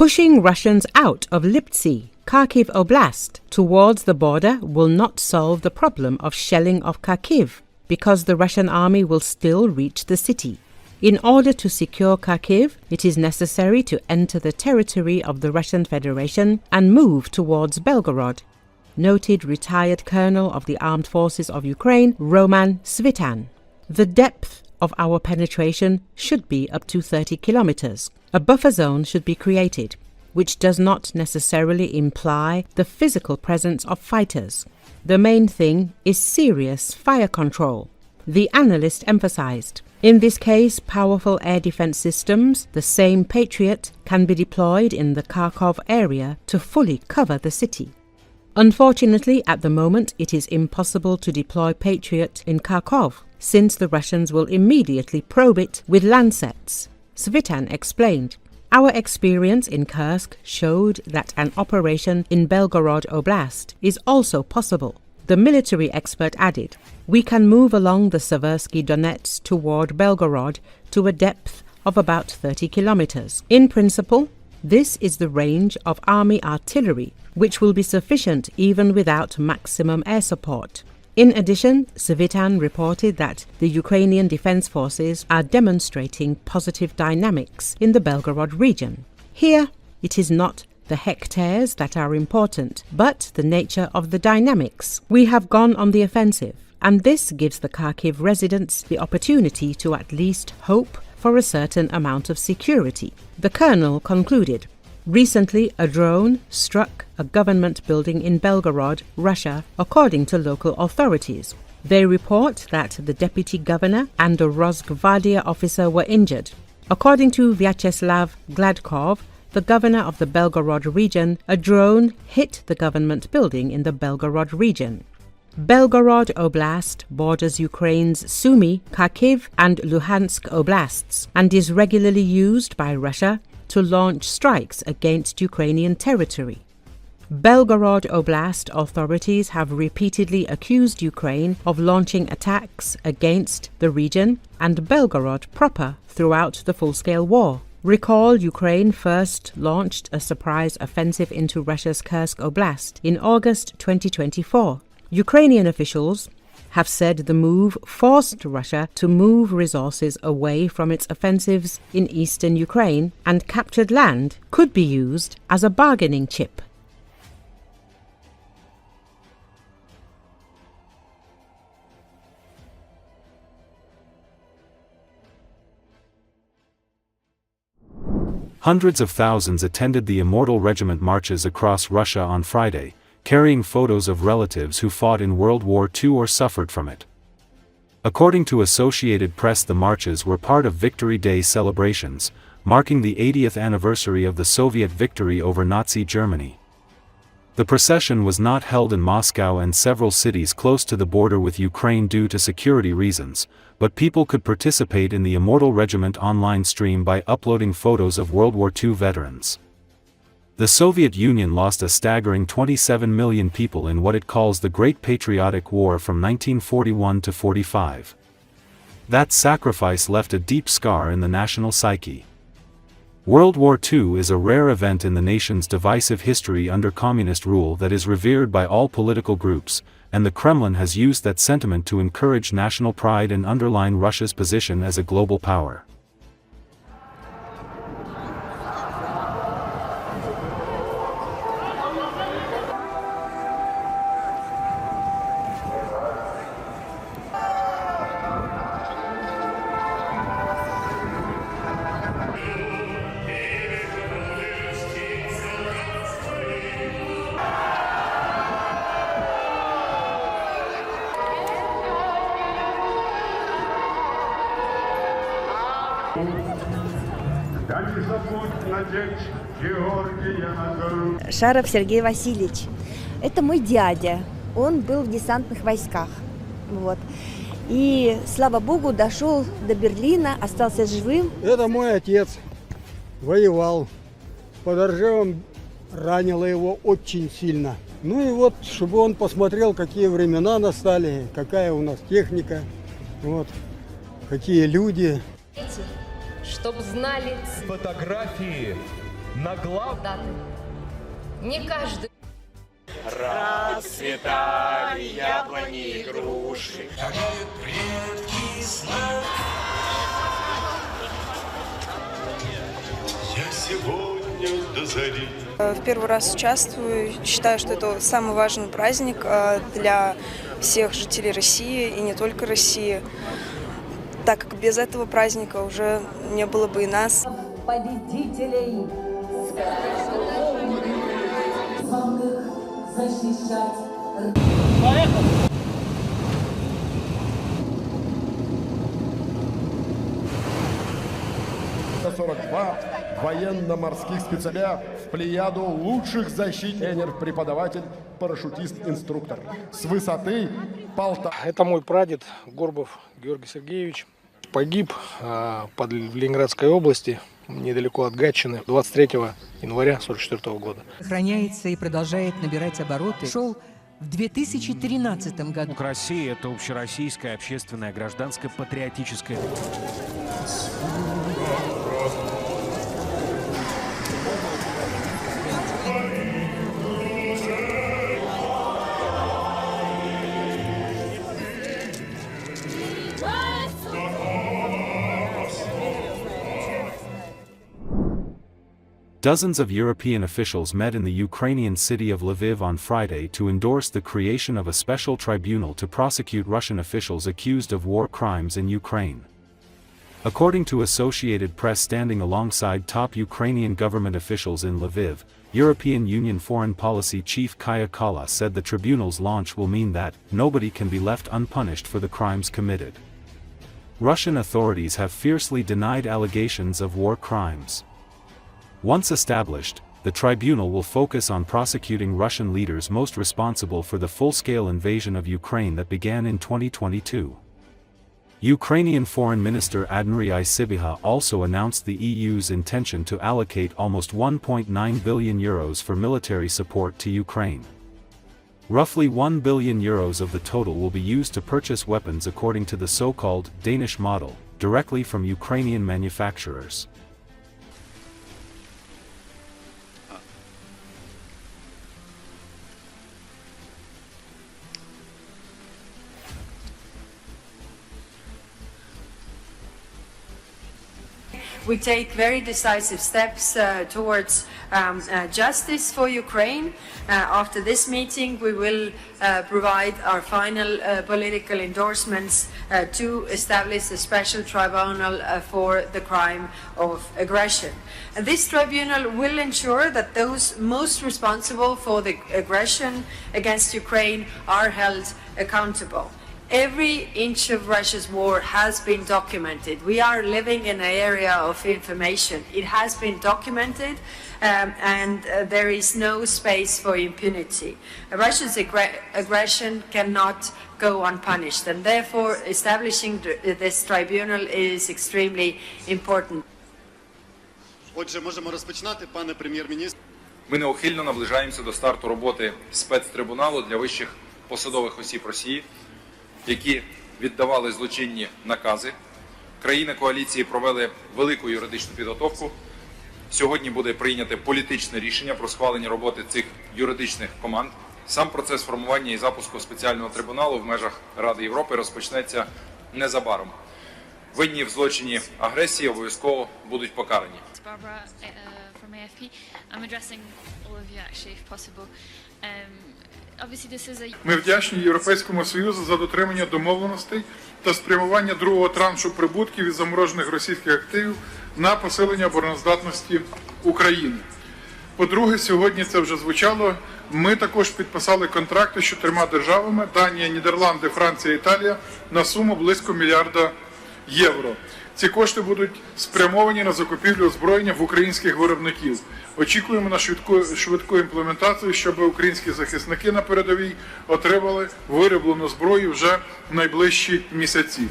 Pushing Russians out of Liptsy, Kharkiv Oblast, towards the border will not solve the problem of shelling of Kharkiv, because the Russian army will still reach the city. In order to secure Kharkiv, it is necessary to enter the territory of the Russian Federation and move towards Belgorod, noted retired colonel of the Armed Forces of Ukraine, Roman Svitan. The depth of our penetration should be up to 30 kilometers. A buffer zone should be created, which does not necessarily imply the physical presence of fighters. The main thing is serious fire control, the analyst emphasized. In this case, powerful air defense systems, the same Patriot, can be deployed in the Kharkov area to fully cover the city. Unfortunately, at the moment, it is impossible to deploy Patriot in Kharkov, since the Russians will immediately probe it with Lancets. Svitan explained, "Our experience in Kursk showed that an operation in Belgorod Oblast is also possible." The military expert added, "We can move along the Seversky Donets toward Belgorod to a depth of about 30 kilometers. In principle, this is the range of army artillery, which will be sufficient even without maximum air support." In addition, Svitan reported that the Ukrainian Defense Forces are demonstrating positive dynamics in the Belgorod region. Here, it is not the hectares that are important, but the nature of the dynamics. We have gone on the offensive, and this gives the Kharkiv residents the opportunity to at least hope for a certain amount of security. The colonel concluded, "Recently, a drone struck a government building in Belgorod, Russia, according to local authorities. They report that the deputy governor and a Rosgvardia officer were injured. According to Vyacheslav Gladkov, the governor of the Belgorod region, a drone hit the government building in the Belgorod region." Belgorod Oblast borders Ukraine's Sumy, Kharkiv and Luhansk oblasts and is regularly used by Russia to launch strikes against Ukrainian territory. Belgorod Oblast authorities have repeatedly accused Ukraine of launching attacks against the region and Belgorod proper throughout the full-scale war. Recall, Ukraine first launched a surprise offensive into Russia's Kursk Oblast in August 2024. Ukrainian officials have said the move forced Russia to move resources away from its offensives in eastern Ukraine, and captured land could be used as a bargaining chip. Hundreds of thousands attended the Immortal Regiment marches across Russia on Friday, carrying photos of relatives who fought in World War II or suffered from it. According to Associated Press, the marches were part of Victory Day celebrations, marking the 80th anniversary of the Soviet victory over Nazi Germany. The procession was not held in Moscow and several cities close to the border with Ukraine due to security reasons, but people could participate in the Immortal Regiment online stream by uploading photos of World War II veterans. The Soviet Union lost a staggering 27 million people in what it calls the Great Patriotic War from 1941 to 45. That sacrifice left a deep scar in the national psyche. World War II is a rare event in the nation's divisive history under communist rule that is revered by all political groups, and the Kremlin has used that sentiment to encourage national pride and underline Russia's position as a global power. Шаров Сергей Васильевич. Это мой дядя. Он был в десантных войсках. Вот. И, слава богу, дошел до Берлина, остался живым. Это мой отец. Воевал. Под Ржевом ранило его очень сильно. Ну и вот, чтобы он посмотрел, какие времена настали, какая у нас техника, вот, какие люди. Чтоб знали фотографии на главном. Не каждый. Расцветали яблони и груши. Шагают предки славы. Я сегодня до зари. В первый раз участвую. Считаю, что это самый важный праздник для всех жителей России и не только России, так как без этого праздника уже не было бы и нас. Победителей защищать. 42 военно-морских специаля в плеяду лучших защитников. Тренер, преподаватель, парашютист, инструктор. С высоты Полтава. Это мой прадед Горбов Георгий Сергеевич. Погиб в Ленинградской области, недалеко от Гатчины, 23 января 1944 года. Сохраняется и продолжает набирать обороты. Шел в 2013 году. Россия – это общероссийская, общественная, гражданская, патриотическая. Dozens of European officials met in the Ukrainian city of Lviv on Friday to endorse the creation of a special tribunal to prosecute Russian officials accused of war crimes in Ukraine. According to Associated Press, standing alongside top Ukrainian government officials in Lviv, European Union Foreign Policy Chief Kaja Kallas said the tribunal's launch will mean that nobody can be left unpunished for the crimes committed. Russian authorities have fiercely denied allegations of war crimes. Once established, the tribunal will focus on prosecuting Russian leaders most responsible for the full-scale invasion of Ukraine that began in 2022. Ukrainian Foreign Minister Andriy Sybiha also announced the EU's intention to allocate almost €1.9 billion for military support to Ukraine. Roughly €1 billion of the total will be used to purchase weapons according to the so-called Danish model, directly from Ukrainian manufacturers. We take very decisive steps towards justice for Ukraine. After this meeting, we will provide our final political endorsements to establish a special tribunal for the crime of aggression. And this tribunal will ensure that those most responsible for the aggression against Ukraine are held accountable. Every inch of Russia's war has been documented. We are living in an area of information. It has been documented, and there is no space for impunity. Russia's aggression cannot go unpunished, and therefore establishing this tribunal is extremely important. Отже, можемо розпочинати, пане прем'єр-міністр. Ми неухильно наближаємося до старту роботи спецтрибуналу для вищих посадових осіб Росії, які віддавали злочинні накази. Країни коаліції провели велику юридичну підготовку. Сьогодні буде прийняте політичне рішення про схвалення роботи цих юридичних команд. Сам процес формування і запуску спеціального трибуналу в межах Ради Європи розпочнеться незабаром. Винні в злочині агресії обов'язково будуть покарані. Ми вдячні Європейському Союзу за дотримання домовленостей та спрямування другого траншу прибутків із заморожених російських активів на посилення обороноздатності України. По-друге, сьогодні це вже звучало, ми також підписали контракти з 4 державами – Данія, Нідерланди, Франція, Італія – на суму близько мільярда євро. Ці кошти будуть спрямовані на закупівлю озброєння в українських виробників. Очікуємо на швидку імплементацію, щоб українські захисники на передовій отримали вироблену зброю вже в найближчі місяці.